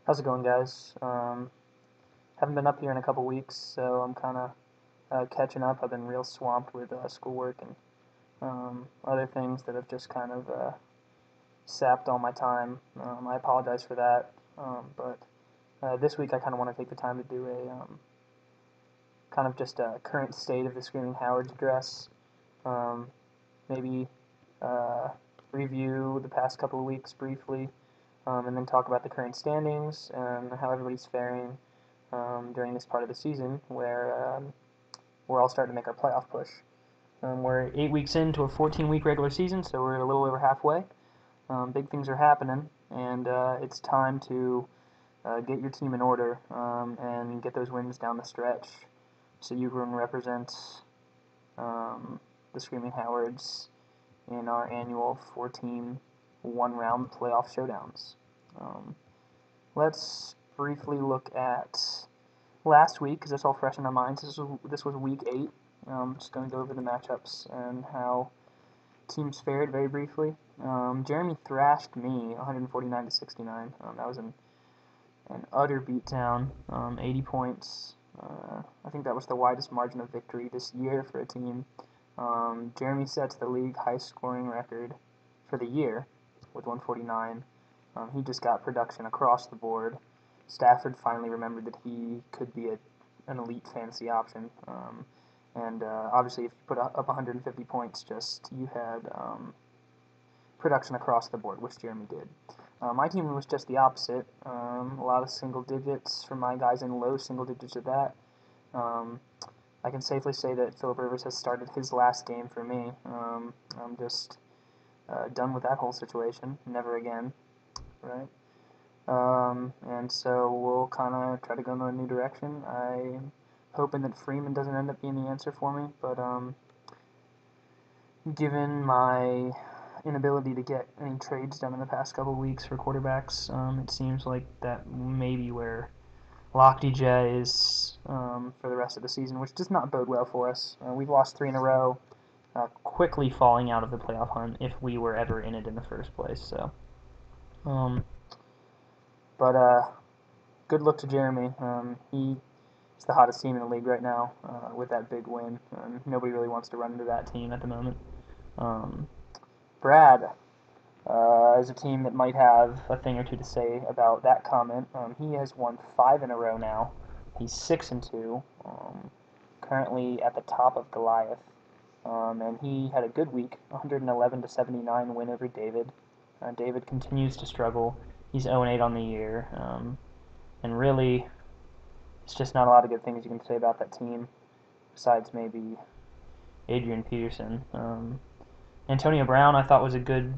How's it going, guys? Haven't been up here in a couple weeks, so I'm kind of catching up. I've been real swamped with schoolwork and other things that have just kind of sapped all my time. I apologize for that, but this week I kind of want to take the time to do a kind of just a current state of the Screaming Howard's address. Um, maybe uh, review the past couple of weeks briefly, and then talk about the current standings and how everybody's faring during this part of the season where we're all starting to make our playoff push. We're 8 weeks into a 14-week regular season, so we're a little over halfway. Big things are happening, and it's time to get your team in order and get those wins down the stretch so you can represent the Screaming Howards in our annual 4-team, one-round playoff showdowns. Let's briefly look at last week, because it's all fresh in our minds. This was week 8. Just going to go over the matchups and how teams fared very briefly. Jeremy thrashed me 149-69. That was an utter beatdown. 80 points. I think that was the widest margin of victory this year for a team. Jeremy sets the league high scoring record for the year with 149. He just got production across the board. Stafford finally remembered that he could be an elite fantasy option. And obviously, if you put up 150 points, you had production across the board, which Jeremy did. My team was just the opposite. A lot of single digits from my guys and low single digits at that. I can safely say that Philip Rivers has started his last game for me. I'm just done with that whole situation. Never again, right? And so we'll kind of try to go in a new direction. I'm hoping that Freeman doesn't end up being the answer for me, but given my inability to get any trades done in the past couple of weeks for quarterbacks, it seems like that may be where Lock DJ is for the rest of the season, which does not bode well for us. We've lost 3 in a row, quickly falling out of the playoff hunt if we were ever in it in the first place. So, good luck to Jeremy. He's the hottest team in the league right now with that big win. Nobody really wants to run into that team at the moment. Brad is a team that might have a thing or two to say about that comment. He has won 5 in a row now. He's 6-2, currently at the top of Goliath. And he had a good week, 111-79 win over David. David continues to struggle. He's 0-8 on the year. And really, it's just not a lot of good things you can say about that team, besides maybe Adrian Peterson. Antonio Brown, I thought was a good,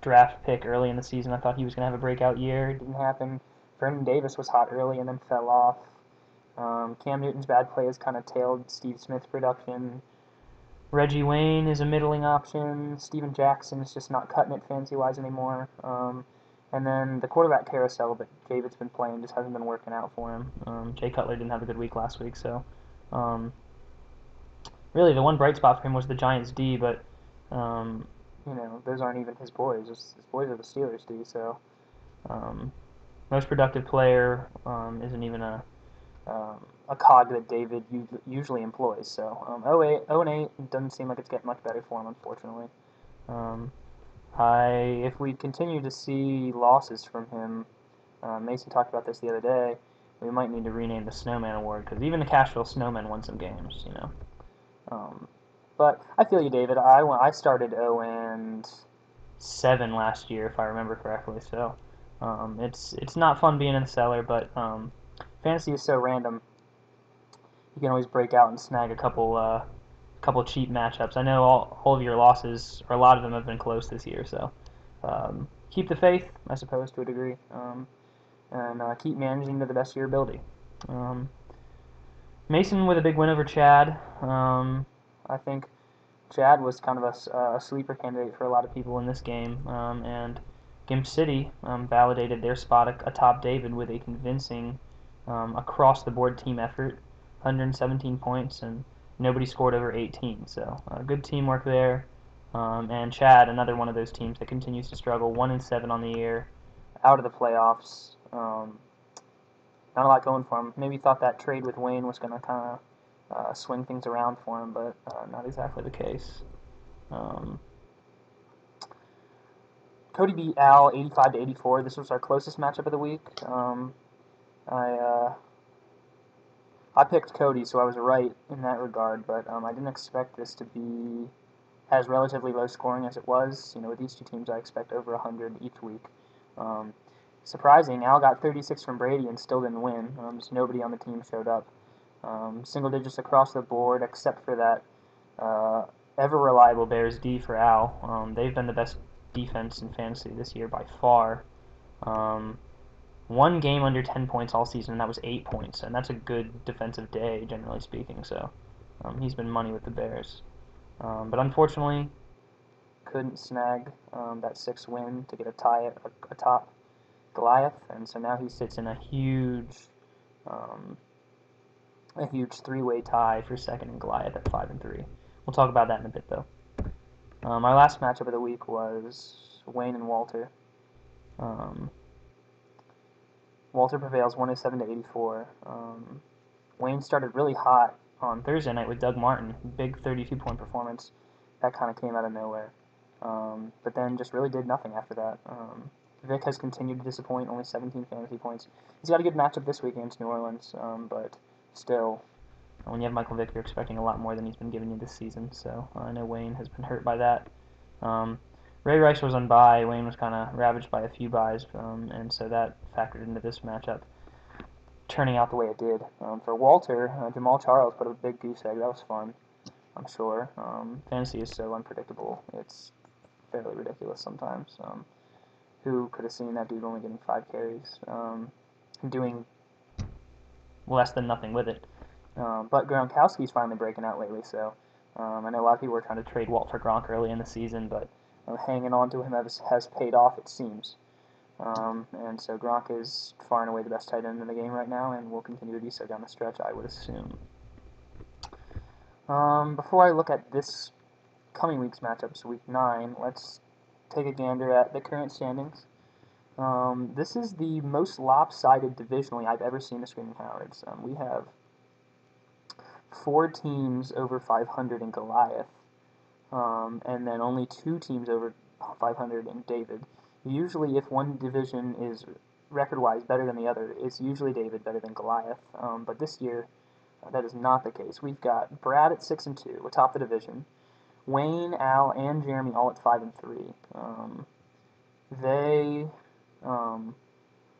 draft pick early in the season. I thought he was going to have a breakout year. It didn't happen. Vernon Davis was hot early and then fell off. Cam Newton's bad play has kind of tailed Steve Smith's production. Reggie Wayne is a middling option. Steven Jackson is just not cutting it fantasy-wise anymore. And then the quarterback carousel that David's been playing just hasn't been working out for him. Jay Cutler didn't have a good week last week, so really the one bright spot for him was the Giants' D, but those aren't even his boys. His boys are the Steelers' D, so most productive player isn't even a cog that David usually employs. So 0-8 doesn't seem like it's getting much better for him, unfortunately. If we continue to see losses from him, Mason talked about this the other day, we might need to rename the Snowman Award, because even the Cashville Snowmen won some games, But I feel you, David. I started 0-7 last year, if I remember correctly, so it's not fun being in the cellar, but fantasy is so random. You can always break out and snag a couple cheap matchups. I know all of your losses, or a lot of them, have been close this year, so keep the faith, I suppose, to a degree, and keep managing to the best of your ability. Mason with a big win over Chad. I think Chad was kind of a sleeper candidate for a lot of people in this game, and Gimp City validated their spot atop David with a convincing across-the-board team effort, 117 points, and nobody scored over 18, so good teamwork there. And Chad, another one of those teams that continues to struggle, 1-7 on the year. out of the playoffs. Not a lot going for him. Maybe thought that trade with Wayne was going to kind of swing things around for him, but not exactly the case. Cody beat Al 85-84. This was our closest matchup of the week. I picked Cody, so I was right in that regard, but I didn't expect this to be as relatively low scoring as it was. With these two teams, I expect over 100 each week. Surprising, Al got 36 from Brady and still didn't win. Just nobody on the team showed up. Single digits across the board, except for that ever-reliable Bears D for Al. They've been the best defense in fantasy this year by far. One game under 10 points all season, and that was 8 points, and that's a good defensive day, generally speaking, so he's been money with the Bears. But unfortunately, couldn't snag that 6th win to get a tie atop Goliath, and so now he sits in a huge 3-way tie for second in Goliath at 5-3. We'll talk about that in a bit, though. Our last matchup of the week was Wayne and Walter. Walter prevails 107-84. Wayne started really hot on Thursday night with Doug Martin, big 32-point performance. That kind of came out of nowhere. But then just really did nothing after that. Vic has continued to disappoint, only 17 fantasy points. He's got a good matchup this week against New Orleans, but still, when you have Michael Vick, you're expecting a lot more than he's been giving you this season, so I know Wayne has been hurt by that. Ray Rice was on bye. Wayne was kind of ravaged by a few byes, and so that factored into this matchup, turning out the way it did. For Walter, Jamal Charles put a big goose egg. That was fun, I'm sure. Fantasy is so unpredictable. It's fairly ridiculous sometimes. Who could have seen that dude only getting 5 carries and doing less than nothing with it? But Gronkowski's finally breaking out lately, so I know a lot of people were trying to trade Walt for Gronk early in the season, but hanging on to him has paid off, it seems. And so Gronk is far and away the best tight end in the game right now, and will continue to be so down the stretch, I would assume. Before I look at this coming week's matchups, Week 9, let's take a gander at the current standings. This is the most lopsided divisionally I've ever seen the Screaming Howards. We have 4 teams over 500 in Goliath, and then only 2 teams over 500 in David. Usually, if one division is record-wise better than the other, it's usually David better than Goliath. But this year, that is not the case. We've got Brad at 6-2, atop the division. Wayne, Al, and Jeremy all at 5-3.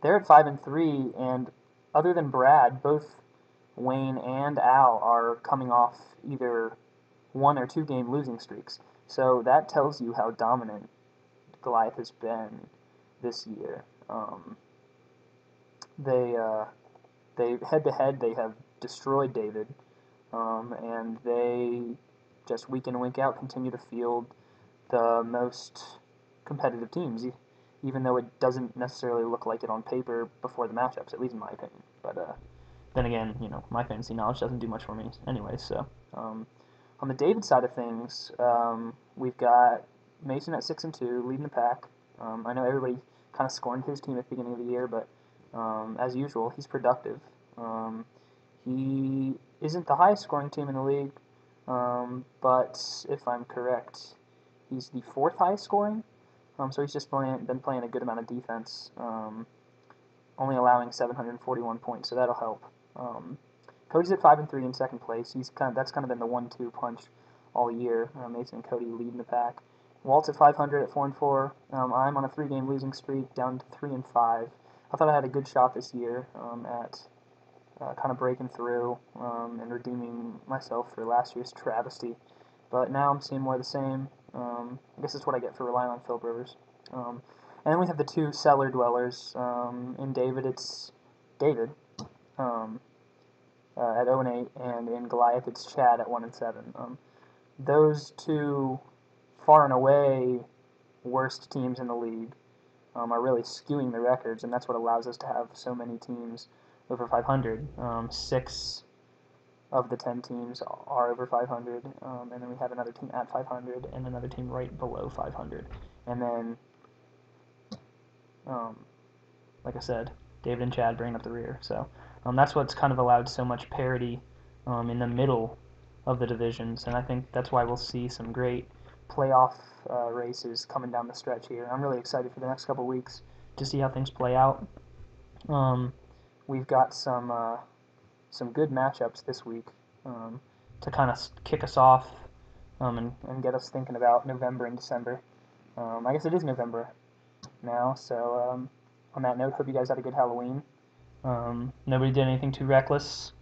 They're at 5-3, and other than Brad, both Wayne and Al are coming off either 1 or 2 game losing streaks. So that tells you how dominant Goliath has been this year. They head-to-head, they have destroyed David, and they just week in, week out continue to field the most competitive teams, even though it doesn't necessarily look like it on paper before the matchups, at least in my opinion. But then again, my fantasy knowledge doesn't do much for me anyway. So on the David side of things, we've got Mason at 6-2, leading the pack. I know everybody kind of scorned his team at the beginning of the year, but as usual, he's productive. He isn't the highest scoring team in the league, but if I'm correct, he's the 4th highest scoring. So he's just been playing a good amount of defense, only allowing 741 points, so that'll help. Cody's at 5-3 in second place. That's kind of been the 1-2 punch all year. Mason and Cody leading the pack. Walt's at 500 at 4-4. I'm on a 3-game losing streak, down to 3-5. I thought I had a good shot this year at kind of breaking through and redeeming myself for last year's travesty. But now I'm seeing more of the same. I guess that's what I get for relying on Philip Rivers. And then we have the 2 cellar dwellers. In David, it's David at 0-8, and in Goliath, it's Chad at 1-7. Those 2 far and away worst teams in the league are really skewing the records, and that's what allows us to have so many teams over 500. 6 of the 10 teams are over 500, and then we have another team at 500 and another team right below 500. And then like I said, David and Chad bringing up the rear. So that's what's kind of allowed so much parity in the middle of the divisions, and I think that's why we'll see some great playoff races coming down the stretch here. I'm really excited for the next couple weeks to see how things play out. We've got some good matchups this week to kind of kick us off and get us thinking about November and December. I guess it is November now, so on that note, hope you guys had a good Halloween. Nobody did anything too reckless.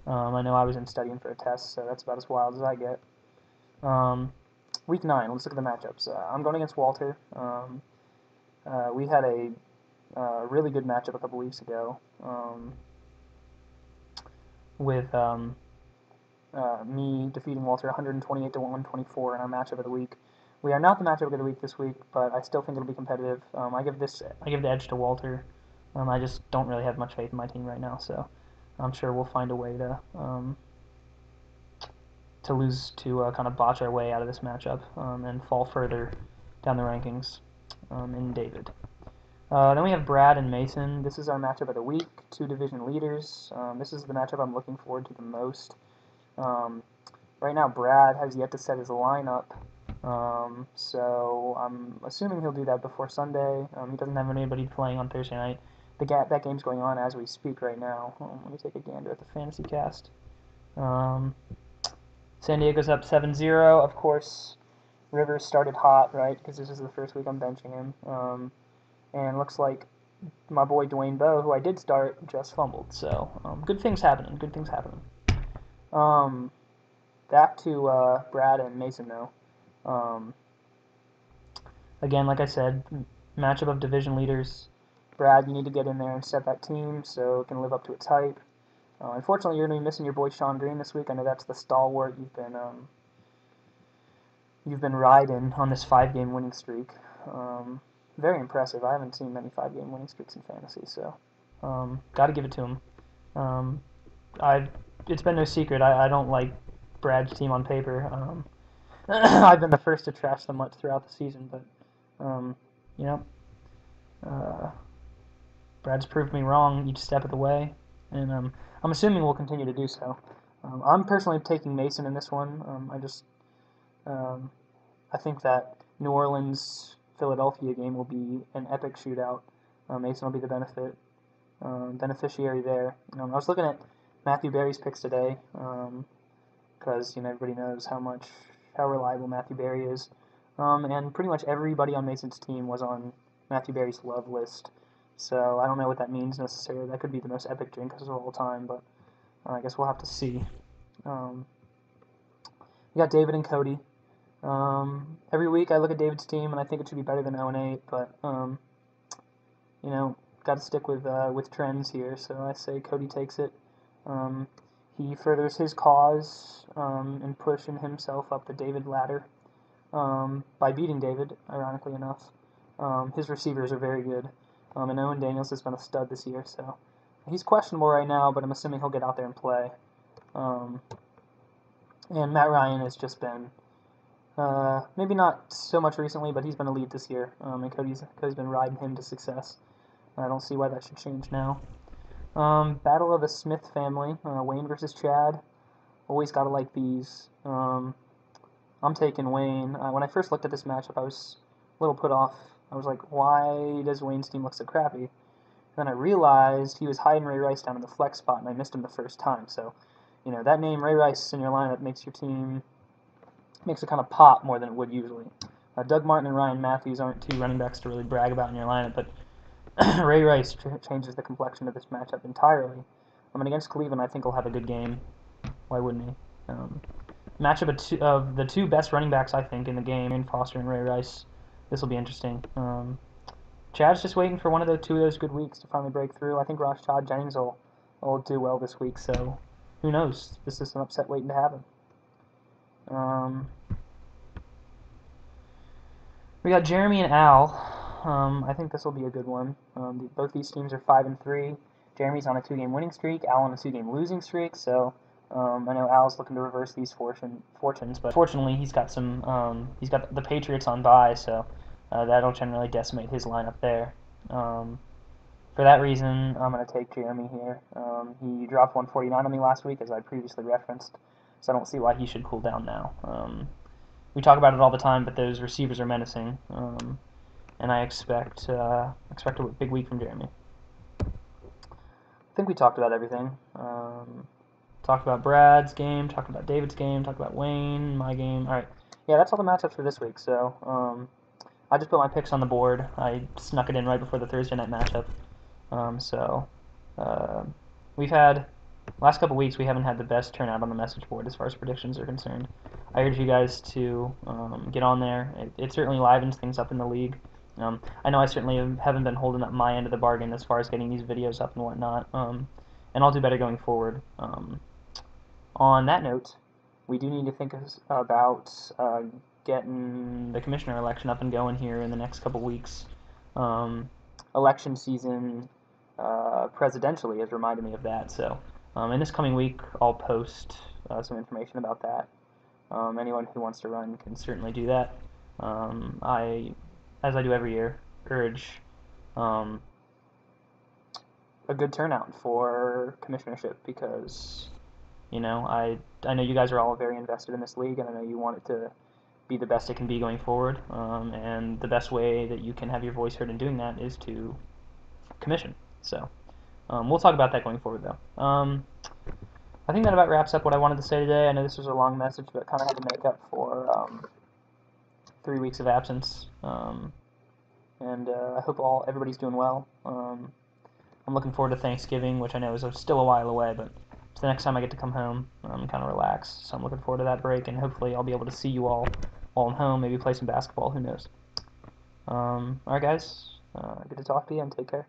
I know I was in studying for a test, so that's about as wild as I get. Week 9, let's look at the matchups. I'm going against Walter. We had a really good matchup a couple weeks ago with me defeating Walter 128 to 124 in our matchup of the week. We are not the matchup of the week this week, but I still think it'll be competitive. I give the edge to Walter. I just don't really have much faith in my team right now, so I'm sure we'll find a way to kind of botch our way out of this matchup and fall further down the rankings in David. Then we have Brad and Mason. This is our matchup of the week, 2 division leaders. This is the matchup I'm looking forward to the most. Right now, Brad has yet to set his lineup, so I'm assuming he'll do that before Sunday. He doesn't have anybody playing on Thursday night. That game's going on as we speak right now. Let me take a gander at the fantasy cast. San Diego's up 7-0. Of course, Rivers started hot, right, because this is the first week I'm benching him. And looks like my boy Dwayne Bowe, who I did start, just fumbled. So good things happening. Good things happening. Back to Brad and Mason, though. Again, like I said, matchup of division leaders. Brad, you need to get in there and set that team so it can live up to its hype. Unfortunately, you're going to be missing your boy Sean Green this week. I know that's the stalwart you've been riding on this 5-game winning streak. Very impressive. I haven't seen many 5-game winning streaks in fantasy, so got to give it to him. It's been no secret. I don't like Brad's team on paper. I've been the first to trash them much throughout the season, but Brad's proved me wrong each step of the way, and I'm assuming we'll continue to do so. I'm personally taking Mason in this one. I think that New Orleans-Philadelphia game will be an epic shootout. Mason will be the beneficiary there. I was looking at Matthew Berry's picks today because everybody knows how reliable Matthew Berry is, and pretty much everybody on Mason's team was on Matthew Berry's love list. So I don't know what that means necessarily. That could be the most epic drink of all time, but I guess we'll have to see. We got David and Cody. Every week I look at David's team and I think it should be better than 0-8, but got to stick with trends here. So I say Cody takes it. He furthers his cause in pushing himself up the David ladder by beating David, ironically enough. His receivers are very good. And Owen Daniels has been a stud this year, so he's questionable right now, but I'm assuming he'll get out there and play. And Matt Ryan has just been, maybe not so much recently, but he's been elite this year, and Cody's been riding him to success. I don't see why that should change now. Battle of the Smith family, Wayne versus Chad. Always gotta like these. I'm taking Wayne. When I first looked at this matchup, I was a little put off. I was like, why does Wayne's team look so crappy? And then I realized he was hiding Ray Rice down in the flex spot, and I missed him the first time. So, that name, Ray Rice, in your lineup makes it kind of pop more than it would usually. Doug Martin and Ryan Matthews aren't 2 running backs to really brag about in your lineup, but Ray Rice changes the complexion of this matchup entirely. Against Cleveland, I think he'll have a good game. Why wouldn't he? Matchup of the 2 best running backs, I think, in the game, Aaron Foster and Ray Rice. This will be interesting. Chad's just waiting for 2 of those good weeks to finally break through. I think Rashad Jennings will do well this week, so who knows? This is an upset waiting to happen. We got Jeremy and Al. I think this will be a good one. Both these teams are 5-3. Jeremy's on a 2-game winning streak. Al on a 2-game losing streak. So I know Al's looking to reverse these fortunes, but fortunately he's got he's got the Patriots on bye, so that'll generally decimate his lineup there. for that reason, I'm going to take Jeremy here. He dropped 149 on me last week, as I previously referenced, so I don't see why he should cool down now. We talk about it all the time, but those receivers are menacing, and I expect a big week from Jeremy. I think we talked about everything. Talked about Brad's game, talked about David's game, talked about Wayne, my game. All right, yeah, that's all the matchups for this week. So I just put my picks on the board. I snuck it in right before the Thursday night matchup. We've had last couple weeks we haven't had the best turnout on the message board as far as predictions are concerned. I urge you guys to get on there. It certainly livens things up in the league. I know I certainly haven't been holding up my end of the bargain as far as getting these videos up and whatnot, and I'll do better going forward. On that note, we do need to think about getting the commissioner election up and going here in the next couple weeks. Election season presidentially has reminded me of that, so in this coming week I'll post some information about that. Anyone who wants to run can certainly do that. As I do every year, urge a good turnout for commissionership, because I know you guys are all very invested in this league, and I know you want it to be the best it can be going forward, and the best way that you can have your voice heard in doing that is to commission. So we'll talk about that going forward, though. I think that about wraps up what I wanted to say today. I know this was a long message, but kind of had to make up for 3 weeks of absence. And I hope everybody's doing well. I'm looking forward to Thanksgiving, which I know is still a while away, but it's the next time I get to come home and kind of relax. So I'm looking forward to that break, and hopefully I'll be able to see you all while I'm home, maybe play some basketball, who knows. Alright guys, good to talk to you, and take care.